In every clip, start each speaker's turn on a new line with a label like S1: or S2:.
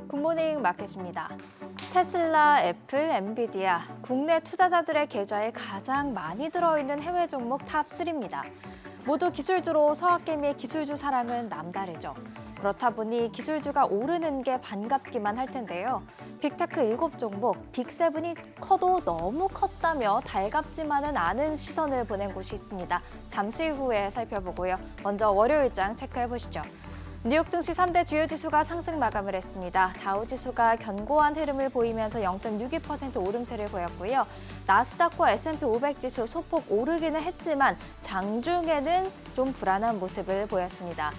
S1: 굿모닝 마켓입니다. 테슬라, 애플, 엔비디아, 국내 투자자들의 계좌에 가장 많이 들어있는 해외 종목 탑3입니다. 모두 기술주로 서학개미의 기술주 사랑은 남다르죠. 그렇다 보니 기술주가 오르는 게 반갑기만 할 텐데요. 빅테크 7종목, 빅7이 커도 너무 컸다며 달갑지만은 않은 시선을 보낸 곳이 있습니다. 잠시 후에 살펴보고요. 먼저 월요일장 체크해보시죠. 뉴욕 증시 3대 주요 지수가 상승 마감을 했습니다. 다우지수가 견고한 흐름을 보이면서 0.62% 오름세를 보였고요. 나스닥과 S&P 500 지수 소폭 오르기는 했지만 장중에는 좀 불안한 모습을 보였습니다.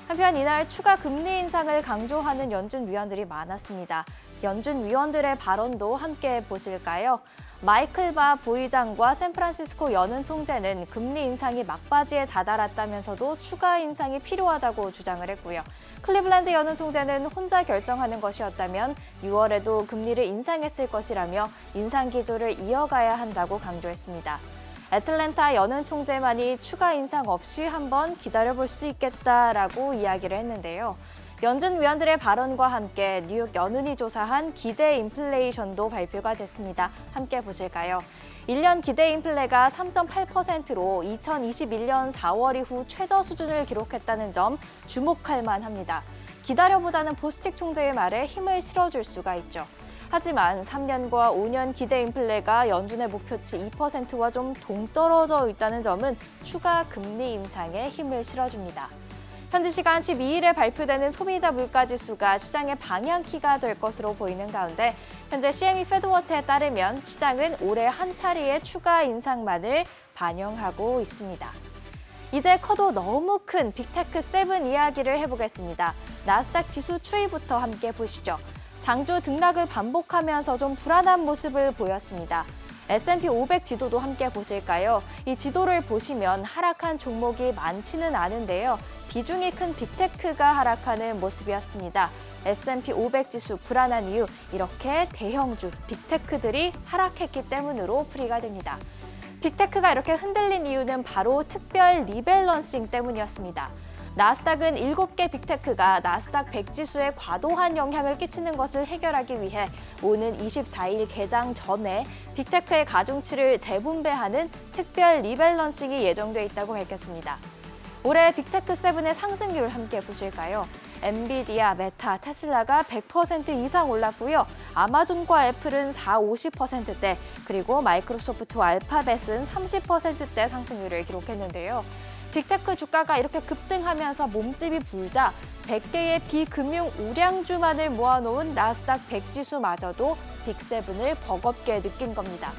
S1: 한편 이날 추가 금리 인상을 강조하는 연준 위원들이 많았습니다. 연준 위원들의 발언도 함께 보실까요? 마이클 바 부의장과 샌프란시스코 연은 총재는 금리 인상이 막바지에 다다랐다면서도 추가 인상이 필요하다고 주장을 했고요. 클리블랜드 연은 총재는 혼자 결정하는 것이었다면 6월에도 금리를 인상했을 것이라며 인상 기조를 이어가야 한다고 강조했습니다. 애틀랜타 연은 총재만이 추가 인상 없이 한번 기다려볼 수 있겠다라고 이야기를 했는데요. 연준 위원들의 발언과 함께 뉴욕 연은이 조사한 기대 인플레이션도 발표가 됐습니다. 함께 보실까요? 1년 기대 인플레가 3.8%로 2021년 4월 이후 최저 수준을 기록했다는 점 주목할 만합니다. 기다려보자는 보스틱 총재의 말에 힘을 실어줄 수가 있죠. 하지만 3년과 5년 기대 인플레가 연준의 목표치 2%와 좀 동떨어져 있다는 점은 추가 금리 인상에 힘을 실어줍니다. 현지 시간 12일에 발표되는 소비자 물가지수가 시장의 방향키가 될 것으로 보이는 가운데 현재 CME 패드워치에 따르면 시장은 올해 한 차례의 추가 인상만을 반영하고 있습니다. 이제 커도 너무 큰 빅테크 7 이야기를 해보겠습니다. 나스닥 지수 추이부터 함께 보시죠. 장주 등락을 반복하면서 좀 불안한 모습을 보였습니다. S&P 500 지도도 함께 보실까요? 이 지도를 보시면 하락한 종목이 많지는 않은데요. 비중이 큰 빅테크가 하락하는 모습이었습니다. S&P 500 지수 불안한 이유, 이렇게 대형주, 빅테크들이 하락했기 때문으로 풀이가 됩니다. 빅테크가 이렇게 흔들린 이유는 바로 특별 리밸런싱 때문이었습니다. 나스닥은 7개 빅테크가 나스닥 100 지수에 과도한 영향을 끼치는 것을 해결하기 위해 오는 24일 개장 전에 빅테크의 가중치를 재분배하는 특별 리밸런싱이 예정돼 있다고 밝혔습니다. 올해 빅테크 7의 상승률 함께 보실까요? 엔비디아, 메타, 테슬라가 100% 이상 올랐고요. 아마존과 애플은 50%대, 그리고 마이크로소프트와 알파벳은 30%대 상승률을 기록했는데요. 빅테크 주가가 이렇게 급등하면서 몸집이 불자 100개의 비금융 우량주만을 모아놓은 나스닥 100 지수마저도 빅7을 버겁게 느낀 겁니다.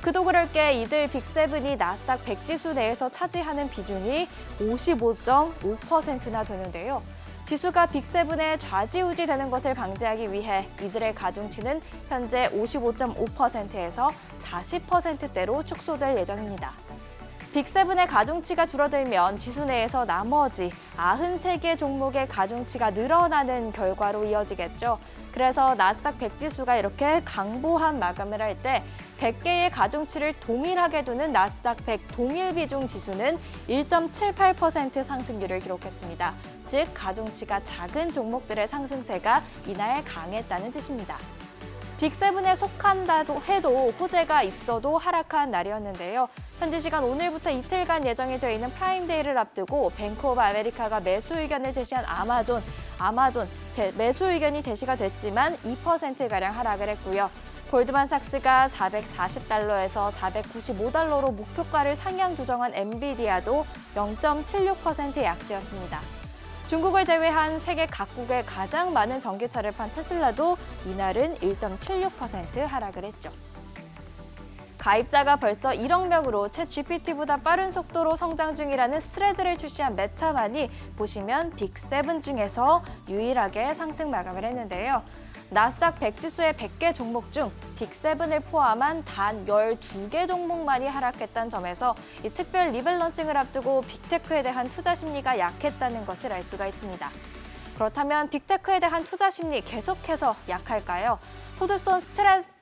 S1: 그도 그럴 게 이들 빅7이 나스닥 100 지수 내에서 차지하는 비중이 55.5%나 되는데요. 지수가 빅7에 좌지우지 되는 것을 방지하기 위해 이들의 가중치는 현재 55.5%에서 40%대로 축소될 예정입니다. 빅7의 가중치가 줄어들면 지수 내에서 나머지 93개 종목의 가중치가 늘어나는 결과로 이어지겠죠. 그래서 나스닥 100 지수가 이렇게 강보한 마감을 할 때 100개의 가중치를 동일하게 두는 나스닥 100 동일 비중 지수는 1.78% 상승률을 기록했습니다. 즉, 가중치가 작은 종목들의 상승세가 이날 강했다는 뜻입니다. 빅7에 속한다고 해도 호재가 있어도 하락한 날이었는데요. 현지 시간 오늘부터 이틀간 예정이 되어 있는 프라임데이를 앞두고 뱅크 오브 아메리카가 매수 의견을 제시한 아마존 매수 의견이 제시가 됐지만 2%가량 하락을 했고요. 골드만삭스가 440달러에서 495달러로 목표가를 상향 조정한 엔비디아도 0.76% 약세였습니다. 중국을 제외한 세계 각국에 가장 많은 전기차를 판 테슬라도 이날은 1.76% 하락을 했죠. 가입자가 벌써 1억 명으로 채 GPT보다 빠른 속도로 성장 중이라는 스레드를 출시한 메타만이 보시면 빅7 중에서 유일하게 상승 마감을 했는데요. 나스닥 100 지수의 100개 종목 중 빅7을 포함한 단 12개 종목만이 하락했다는 점에서 이 특별 리밸런싱을 앞두고 빅테크에 대한 투자 심리가 약했다는 것을 알 수가 있습니다. 그렇다면 빅테크에 대한 투자 심리 계속해서 약할까요? 토드손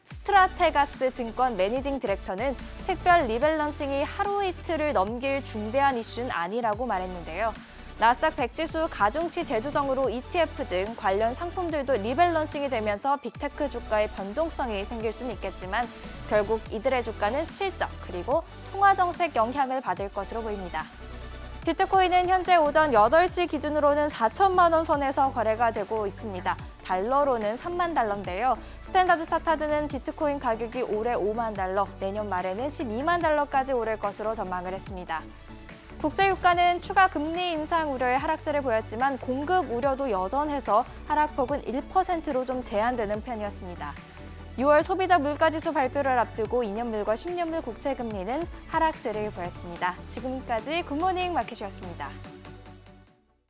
S1: 스트라테가스 증권 매니징 디렉터는 특별 리밸런싱이 하루 이틀을 넘길 중대한 이슈는 아니라고 말했는데요. 나스닥 100 지수 가중치 재조정으로 ETF 등 관련 상품들도 리밸런싱이 되면서 빅테크 주가의 변동성이 생길 수는 있겠지만 결국 이들의 주가는 실적 그리고 통화정책 영향을 받을 것으로 보입니다. 비트코인은 현재 오전 8시 기준으로는 4천만 원 선에서 거래가 되고 있습니다. 달러로는 3만 달러인데요. 스탠다드 차타드는 비트코인 가격이 올해 5만 달러, 내년 말에는 12만 달러까지 오를 것으로 전망을 했습니다. 국제유가는 추가 금리 인상 우려의 하락세를 보였지만 공급 우려도 여전해서 하락폭은 1%로 좀 제한되는 편이었습니다. 6월 소비자 물가지수 발표를 앞두고 2년물과 10년물 국채금리는 하락세를 보였습니다. 지금까지 굿모닝 마켓이었습니다.